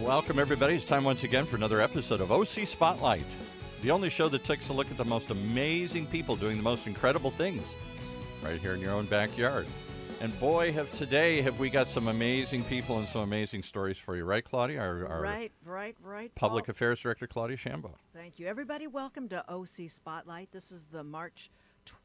Welcome, everybody. It's time once again for another episode of OC Spotlight, the only show that takes a look at the most amazing people doing the most incredible things right here in your own backyard. And boy, have we got some amazing people and some amazing stories for you, right, Claudia? Our Right. Public Paul. Affairs Director, Claudia Shambo. Thank you. Everybody, welcome to OC Spotlight. This is the March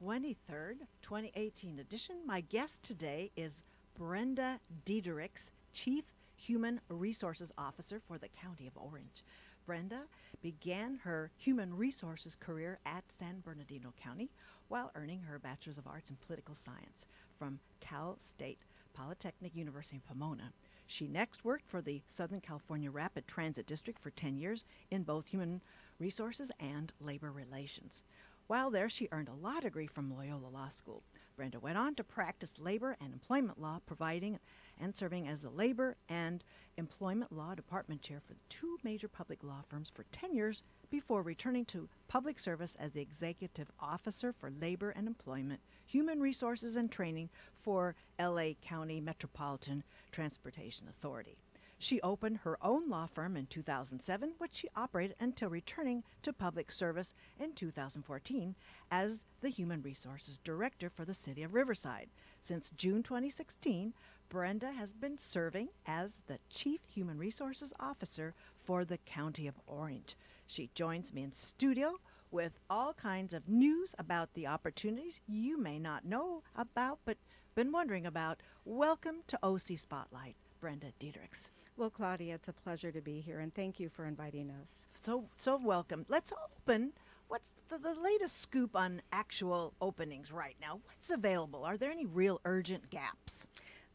23rd, 2018 edition. My guest today is Brenda Diedericks, Chief Human Resources Officer for the County of Orange. Brenda began her human resources career at San Bernardino County while earning her Bachelor's of Arts in Political Science from Cal State Polytechnic University in Pomona. She next worked for the Southern California Rapid Transit District for 10 years in both human resources and labor relations. While there, she earned a law degree from Loyola Law School. Brenda went on to practice labor and employment law, providing and serving as the Labor and Employment Law Department Chair for two major public law firms for 10 years before returning to public service as the Executive Officer for Labor and Employment, Human Resources and Training for LA County Metropolitan Transportation Authority. She opened her own law firm in 2007, which she operated until returning to public service in 2014 as the Human Resources Director for the City of Riverside. Since June 2016, Brenda has been serving as the Chief Human Resources Officer for the County of Orange. She joins me in studio with all kinds of news about the opportunities you may not know about but been wondering about. Welcome to OC Spotlight, Brenda Diedericks. Well, Claudia, it's a pleasure to be here, and thank you for inviting us. So welcome. Let's open. What's the latest scoop on actual openings right now? What's available? Are there any real urgent gaps?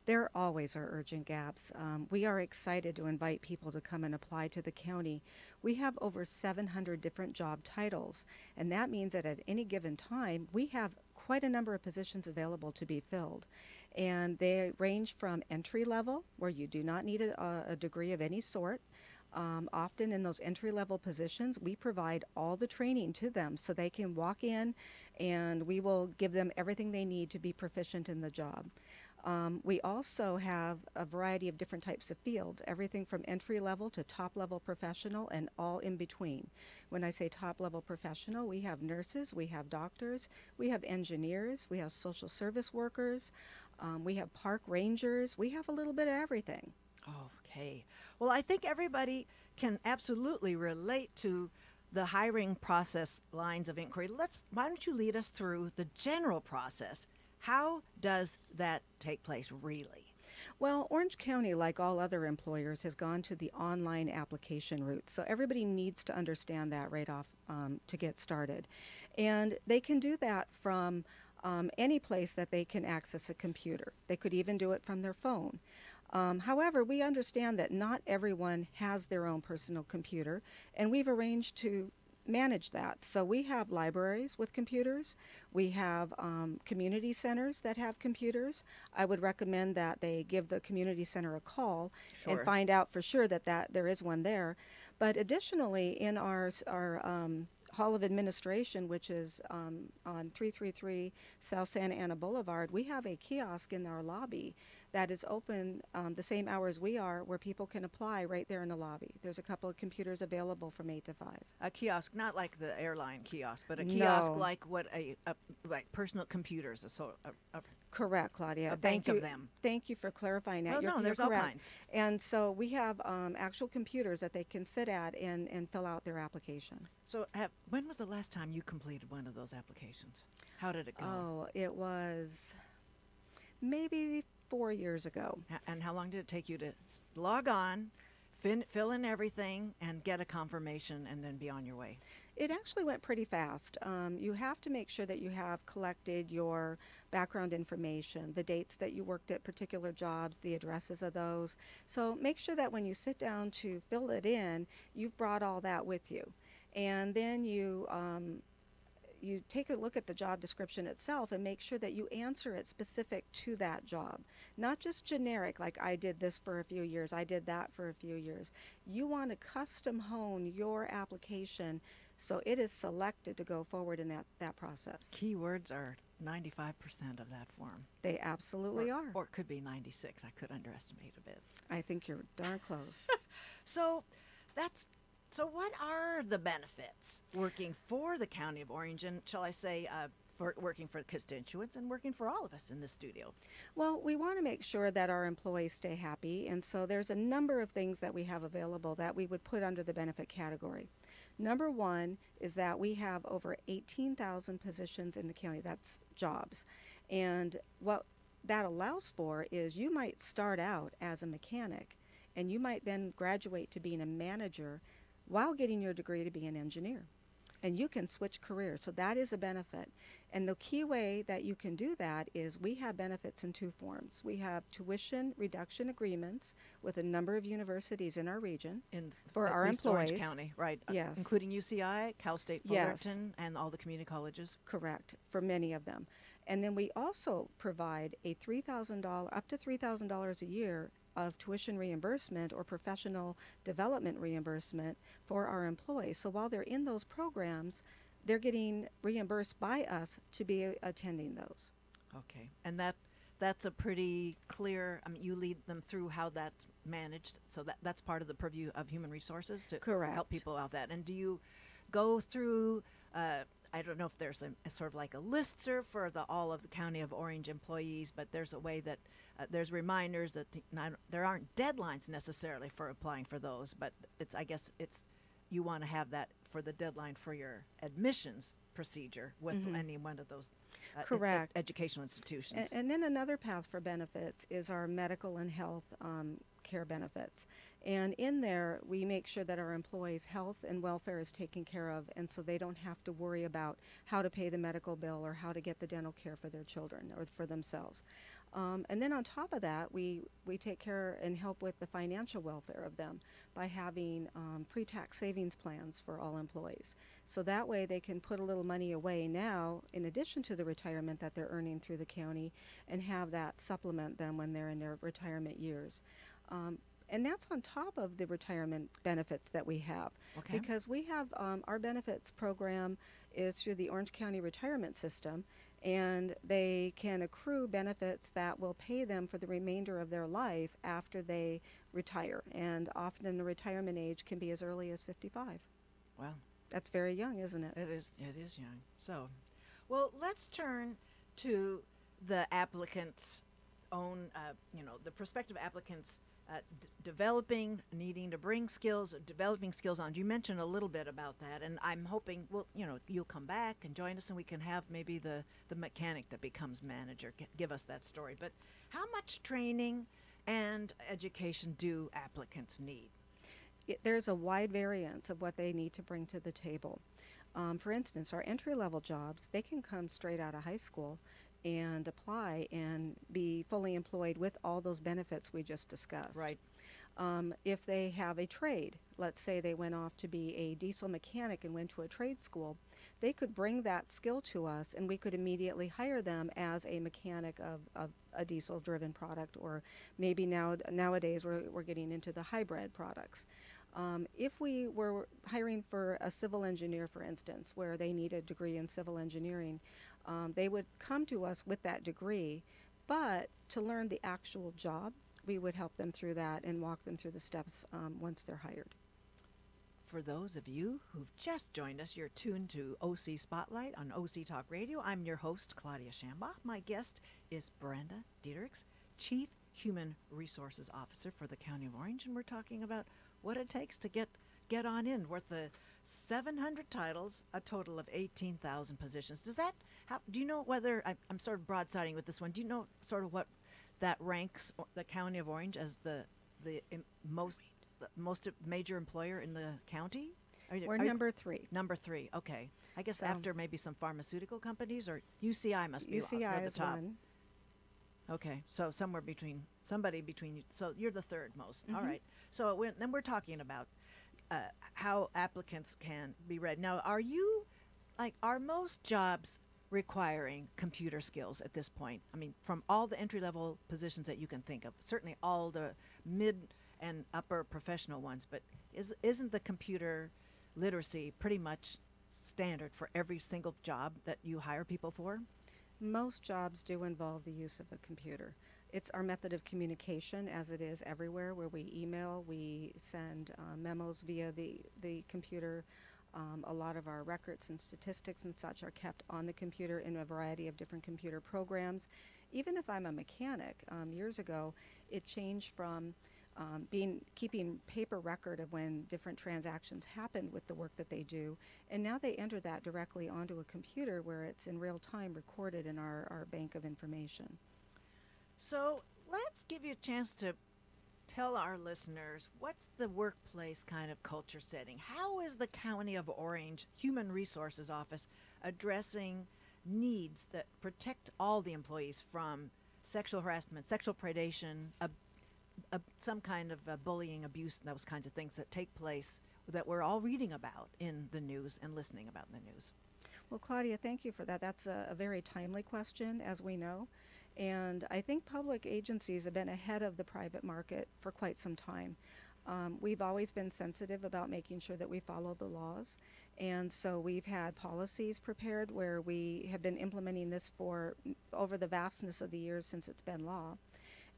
There always are urgent gaps. We are excited to invite people to come and apply to the county. We have over 700 different job titles, and that means that at any given time, we have quite a number of positions available to be filled. And they range from entry level, where you do not need a degree of any sort. Often in those entry-level positions, we provide all the training to them so they can walk in and we will give them everything they need to be proficient in the job. We also have a variety of different types of fields, everything from entry-level to top-level professional and all in between. When I say top-level professional, we have nurses, we have doctors, we have engineers, we have social service workers, we have park rangers, we have a little bit of everything. Okay. Well, I think everybody can absolutely relate to the hiring process lines of inquiry. Why don't you lead us through the general process? How does that take place really? Well, Orange County, like all other employers, has gone to the online application route. So everybody needs to understand that right off to get started. And they can do that from any place that they can access a computer. They could even do it from their phone. However, we understand that not everyone has their own personal computer, and we've arranged to manage that. So we have libraries with computers. We have community centers that have computers. I would recommend that they give the community center a call and find out for sure that there is one there. But additionally, in our Hall of Administration, which is on 333 South Santa Ana Boulevard, we have a kiosk in our lobby that is open the same hours we are, where people can apply right there in the lobby. There's a couple of computers available from 8 to 5. A kiosk, not like the airline kiosk, but a kiosk like what like personal computers. Correct, Claudia. A bank of them. Thank you for clarifying that. Well, there's all kinds. And so we have actual computers that they can sit at and fill out their application. So when was the last time you completed one of those applications? How did it go? Oh, it was maybe 4 years ago. And how long did it take you to log on, fill in everything, and get a confirmation, and then be on your way? It actually went pretty fast. You have to make sure that you have collected your background information, the dates that you worked at particular jobs, the addresses of those. So make sure that when you sit down to fill it in, you've brought all that with you. And then you you take a look at the job description itself and make sure that you answer it specific to that job, not just generic, like I did this for a few years, I did that for a few years. You want to custom hone your application so it is selected to go forward in that process. Keywords are 95% of that form. They absolutely are. Or it could be 96. I could underestimate a bit. I think you're darn close. So what are the benefits working for the County of Orange, and shall I say, for working for constituents and working for all of us in the studio? Well, we want to make sure that our employees stay happy, and so there's a number of things that we have available that we would put under the benefit category. Number one is that we have over 18,000 positions in the county. That's jobs. And what that allows for is you might start out as a mechanic, and you might then graduate to being a manager while getting your degree to be an engineer. And you can switch careers, so that is a benefit. And the key way that you can do that is we have benefits in two forms. We have tuition reduction agreements with a number of universities in our region for our employees. Orange County, right? Yes. Including UCI, Cal State Fullerton, and all the community colleges. Correct, for many of them. And then we also provide a $3,000, up to $3,000 a year of tuition reimbursement or professional development reimbursement for our employees. So while they're in those programs, they're getting reimbursed by us to be attending those. Okay, and that's a pretty clear, I mean, you lead them through how that's managed, so that's part of the purview of human resources to Correct. help people out that. And do you go through, I don't know if there's a sort of like a listserv for all of the County of Orange employees, but there's a way that there's reminders that there aren't deadlines necessarily for applying for those, but I guess you want to have that for the deadline for your admissions procedure with any one of those Correct. Educational institutions. And then another path for benefits is our medical and health care benefits. And in there, we make sure that our employees' health and welfare is taken care of, and so they don't have to worry about how to pay the medical bill or how to get the dental care for their children or for themselves. And then on top of that, we take care and help with the financial welfare of them by having pre-tax savings plans for all employees. So that way they can put a little money away now in addition to the retirement that they're earning through the county and have that supplement them when they're in their retirement years. And that's on top of the retirement benefits that we have. Okay. Because we have our benefits program is through the Orange County Retirement System, and they can accrue benefits that will pay them for the remainder of their life after they retire. And often the retirement age can be as early as 55. Wow. That's very young, isn't it? It is young. So, well, let's turn to the applicant's own, the prospective applicants developing, needing to bring skills, developing skills on. You mentioned a little bit about that, and I'm hoping, you'll come back and join us and we can have maybe the mechanic that becomes manager give us that story. But how much training and education do applicants need? There's a wide variance of what they need to bring to the table. For instance, our entry-level jobs, they can come straight out of high school and apply and be fully employed with all those benefits we just discussed. Right. If they have a trade, let's say they went off to be a diesel mechanic and went to a trade school, they could bring that skill to us and we could immediately hire them as a mechanic of a diesel-driven product, or maybe nowadays we're getting into the hybrid products. If we were hiring for a civil engineer, for instance, where they need a degree in civil engineering, they would come to us with that degree, but to learn the actual job, we would help them through that and walk them through the steps once they're hired. For those of you who've just joined us, you're tuned to OC Spotlight on OC Talk Radio. I'm your host, Claudia Schambach. My guest is Brenda Diederichs, Chief Human Resources Officer for the County of Orange, and we're talking about what it takes to get on in. Worth the 700 titles, a total of 18,000 positions. Do you know whether, I'm sort of broadsiding with this one, do you know sort of what that ranks the County of Orange as the most major employer in the county? We're number 3. Number 3, okay. I guess So after maybe some pharmaceutical companies, or UCI must be UCI near the is top. one. Okay, so somebody between you. So you're the third most. All right. So then we're talking about how applicants can be read. Now, are you like, are most jobs requiring computer skills at this point? I mean, from all the entry level positions that you can think of, certainly all the mid and upper professional ones, but isn't the computer literacy pretty much standard for every single job that you hire people for? Most jobs do involve the use of a computer. It's our method of communication, as it is everywhere, where we email, we send memos via the computer. A lot of our records and statistics and such are kept on the computer in a variety of different computer programs. Even if I'm a mechanic, years ago, it changed from keeping paper record of when different transactions happened with the work that they do, and now they enter that directly onto a computer where it's in real time recorded in our bank of information. So let's give you a chance to tell our listeners, what's the workplace kind of culture setting? How is the County of Orange Human Resources Office addressing needs that protect all the employees from sexual harassment, sexual predation, some kind of bullying, abuse, and those kinds of things that take place that we're all reading about in the news and listening about in the news? Well, Claudia, thank you for that. That's a very timely question, as we know. And I think public agencies have been ahead of the private market for quite some time. We've always been sensitive about making sure that we follow the laws. And so we've had policies prepared where we have been implementing this for over the vastness of the years since it's been law.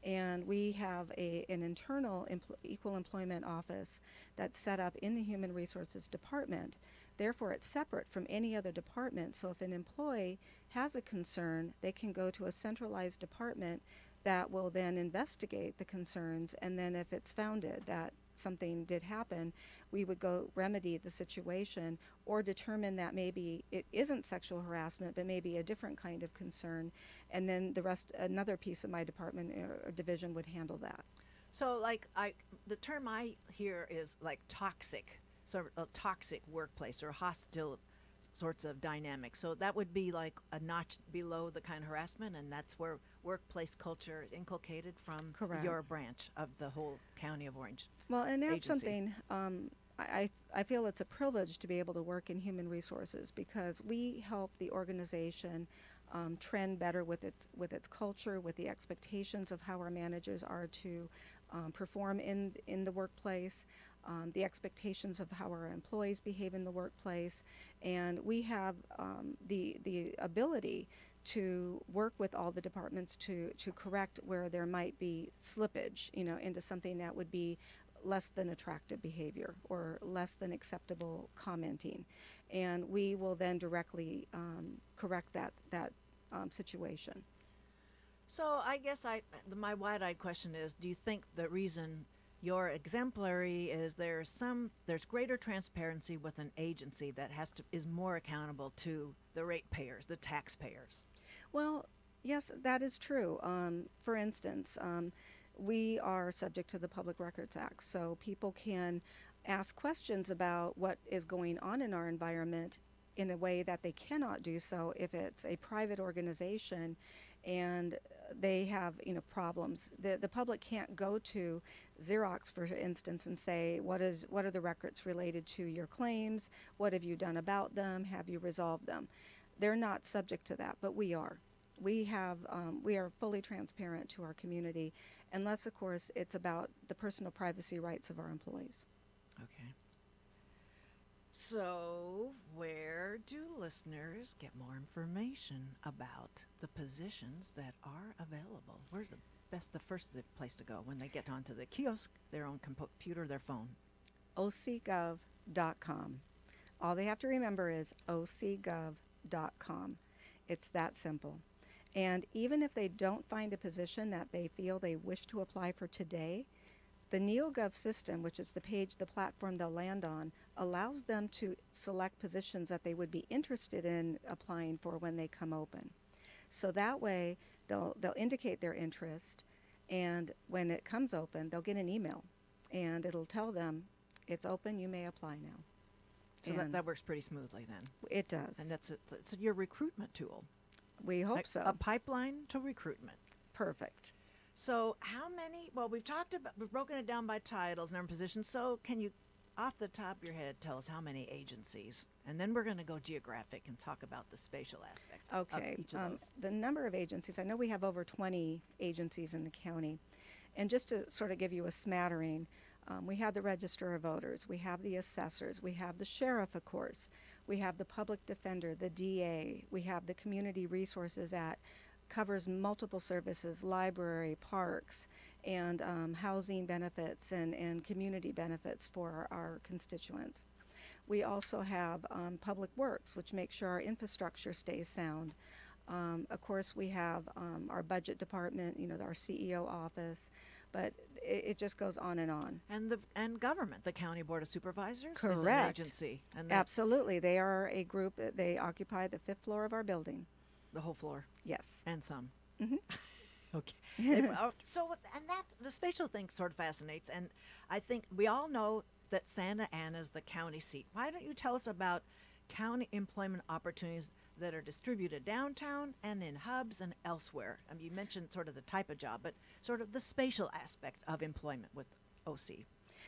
And we have an internal equal employment office that's set up in the Human Resources Department. Therefore, it's separate from any other department. So if an employee has a concern, they can go to a centralized department that will then investigate the concerns. And then if it's founded that something did happen, we would go remedy the situation or determine that maybe it isn't sexual harassment, but maybe a different kind of concern. And then another piece of my department or division would handle that. So, like, the term I hear is like toxic, sort of a toxic workplace or hostile sorts of dynamics. So that would be like a notch below the kind of harassment, and that's where workplace culture is inculcated from Correct. your branch of the whole County of Orange. Well, and that's agency. something I feel it's a privilege to be able to work in human resources because we help the organization trend better with its culture, with the expectations of how our managers are to perform in the workplace, the expectations of how our employees behave in the workplace, and we have the ability to work with all the departments to correct where there might be slippage, into something that would be less than attractive behavior or less than acceptable commenting, and we will then directly correct that situation. So I guess my wide-eyed question is, do you think the reason you're exemplary is there's greater transparency with an agency that is more accountable to the ratepayers, the taxpayers? Well, yes, that is true. For instance, we are subject to the Public Records Act, so people can ask questions about what is going on in our environment in a way that they cannot do so if it's a private organization and they have problems. The public can't go to Xerox, for instance, and say, what are the records related to your claims? What have you done about them? Have you resolved them? They're not subject to that, but we are. We are fully transparent to our community, unless, of course, it's about the personal privacy rights of our employees. Okay. So, where do listeners get more information about the positions that are available? Where's the first place to go when they get onto the kiosk, their own computer, their phone? ocgov.com. All they have to remember is ocgov.com. It's that simple. And even if they don't find a position that they feel they wish to apply for today, the NeoGov system, which is the platform they'll land on, allows them to select positions that they would be interested in applying for when they come open. So that way, they'll indicate their interest, and when it comes open, they'll get an email, and it'll tell them, it's open, you may apply now. So that works pretty smoothly then. It does. And it's your recruitment tool. We hope so. A pipeline to recruitment. Perfect. So how many, we've broken it down by titles and our positions, so can you off the top of your head, tell us how many agencies, and then we're going to go geographic and talk about the spatial aspect Okay. of each of those. The number of agencies, I know we have over 20 agencies in the county. And just to sort of give you a smattering, we have the Register of Voters, we have the assessors, we have the sheriff, of course, we have the public defender, the DA, we have the community resources that covers multiple services, library, parks, and housing benefits and community benefits for our constituents. We also have Public Works, which makes sure our infrastructure stays sound. Of course, we have our budget department, our CEO office, but it just goes on and on. And government, the County Board of Supervisors is an Correct. agency. And Absolutely. They are a group, they occupy the 5th floor of our building. the whole floor Yes. and some. Mhm. Okay. And that the spatial thing sort of fascinates, and I think we all know that Santa Ana is the county seat. Why don't you tell us about county employment opportunities that are distributed downtown and in hubs and elsewhere? I mean, you mentioned sort of the type of job, but sort of the spatial aspect of employment with OC.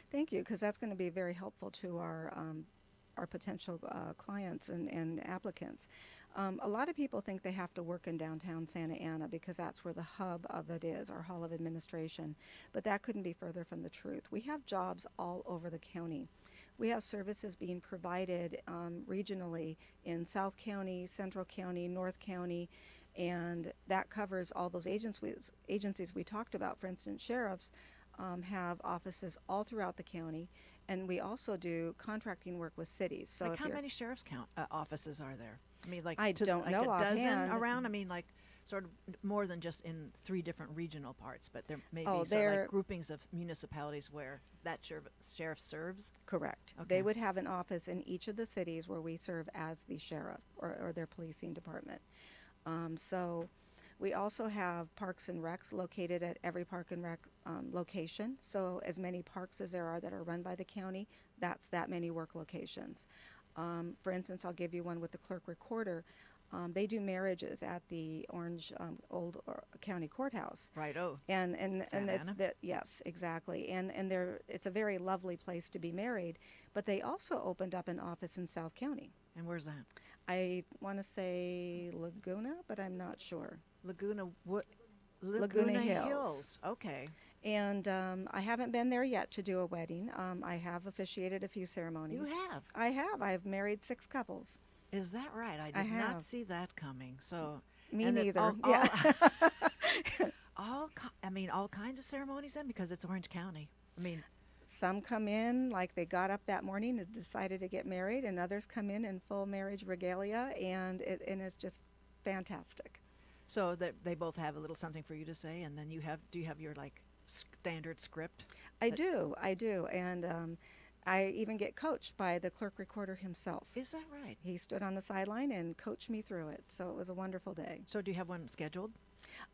Thank you, because that's going to be very helpful to our potential clients and applicants. A lot of people think they have to work in downtown Santa Ana because that's where the hub of it is, our Hall of Administration. But that couldn't be further from the truth. We have jobs all over the county. We have services being provided regionally in South County, Central County, North County, and that covers all those agencies we talked about. For instance, sheriffs have offices all throughout the county, and we also do contracting work with cities. So Like if how you're- many sheriff's offices are there? I mean, like I don't like know a dozen offhand. around. I mean, like sort of more than just in 3 different regional parts, but there may be Oh, sort of there- like groupings of municipalities where that sheriff serves. Correct. Okay. They would have an office in each of the cities where we serve as the sheriff or their policing department. So we also have parks and recs located at every park and rec location. So as many parks as there are that are run by the county, that's that many work locations. For instance, I'll give you one with the clerk recorder. They do marriages at the Orange Old County Courthouse. Right. Oh. And Santa it's Ana? yes, exactly. And it's a very lovely place to be married. But they also opened up an office in South County. And where's that? I want to say Laguna, but I'm not sure. Laguna Laguna Hills. Hills. Okay. And I haven't been there yet to do a wedding. I have officiated a few ceremonies. You have. I have. I've married 6 couples. Is that right? I I did not have. see that coming. So Me and it neither. All, Yeah. all kinds of ceremonies then, because it's Orange County. I mean, Some come in like they got up that morning and decided to get married, and others come in full marriage regalia, and it's just fantastic. so that they both have a little something for you to say, and then do you have your like standard script? I But- do, and I even get coached by the clerk recorder himself. Is that right? He stood on the sideline and coached me through it, so it was a wonderful day. So do you have one scheduled?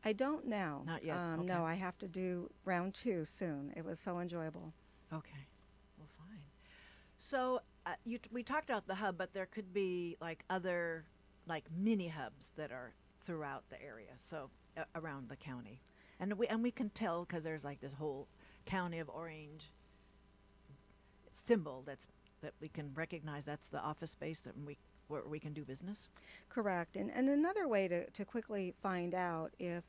I don't now. Not yet, No, okay. I have to do round 2 soon. It was so enjoyable. Okay. Well, fine. So we talked about the hub, but there could be like other like mini hubs that are throughout the area, so around the county, and we can tell because there's like this whole County of Orange symbol that we can recognize. That's the office space where we can do business. Correct. And another way to quickly find out if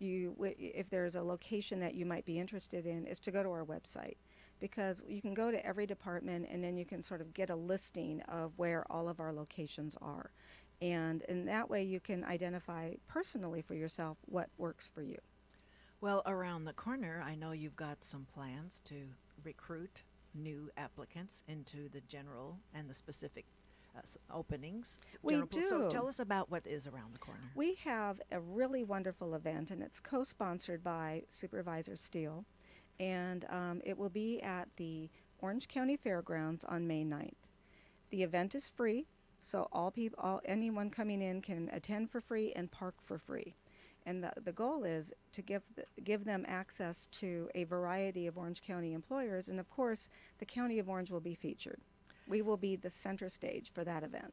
if there's a location that you might be interested in is to go to our website, because you can go to every department and then you can sort of get a listing of where all of our locations are. And in that way you can identify personally for yourself what works for you. Well, around the corner, I know you've got some plans to recruit new applicants into the general and the specific openings. We So do. tell us about what is around the corner. We have a really wonderful event, and it's co-sponsored by Supervisor Steele, and it will be at the Orange County Fairgrounds on May 9th. The event is free, so anyone coming in can attend for free and park for free. And the goal is to give them access to a variety of Orange County employers, and of course, the County of Orange will be featured. We will be the center stage for that event.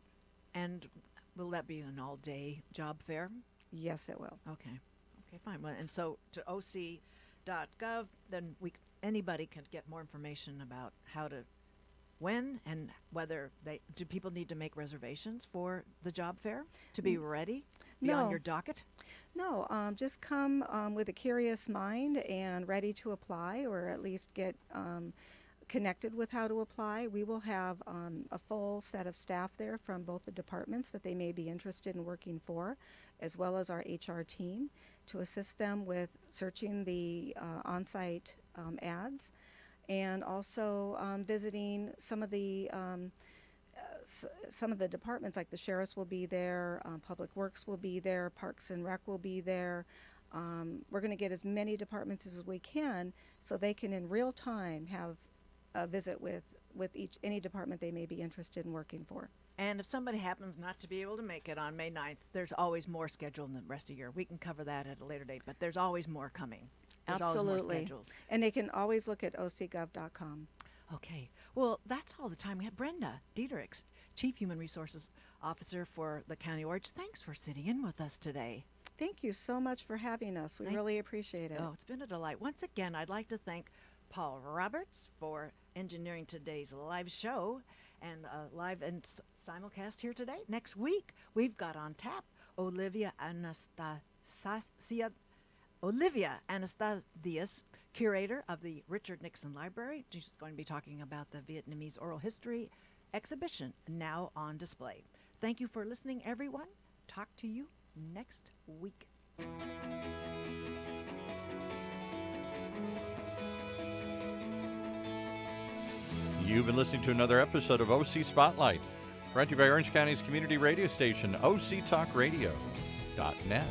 And will that be an all-day job fair? Yes, it will. Okay. Okay, fine. Well, and so to oc.gov, then anybody can get more information about how to when and whether do people need to make reservations for the job fair to be ready, be on No. your docket? No, just come with a curious mind and ready to apply, or at least get connected with how to apply. We will have a full set of staff there from both the departments that they may be interested in working for, as well as our HR team, to assist them with searching the on-site ads, and also visiting some of the some of the departments, like the sheriffs will be there, Public Works will be there, Parks and Rec will be there. We're going to get as many departments as we can, so they can in real time have a visit with any department they may be interested in working for. And if somebody happens not to be able to make it on May 9th, there's always more scheduled in the rest of the year. We can cover that at a later date, but there's always more coming. There's always more Absolutely. scheduled. And they can always look at ocgov.com. Okay. Well, that's all the time we have. Brenda Diederichs, Chief Human Resources Officer for the County Org. Thanks for sitting in with us today. Thank you so much for having us. We really appreciate it. Oh, it's been a delight. Once again, I'd like to thank Paul Roberts for engineering today's live show and live and simulcast here today. Next week, we've got on tap Olivia Anastasiadis, curator of the Richard Nixon Library. She's going to be talking about the Vietnamese oral history exhibition now on display. Thank you for listening, everyone. Talk to you next week. You've been listening to another episode of OC Spotlight, brought to you by Orange County's community radio station, OCTalkRadio.net.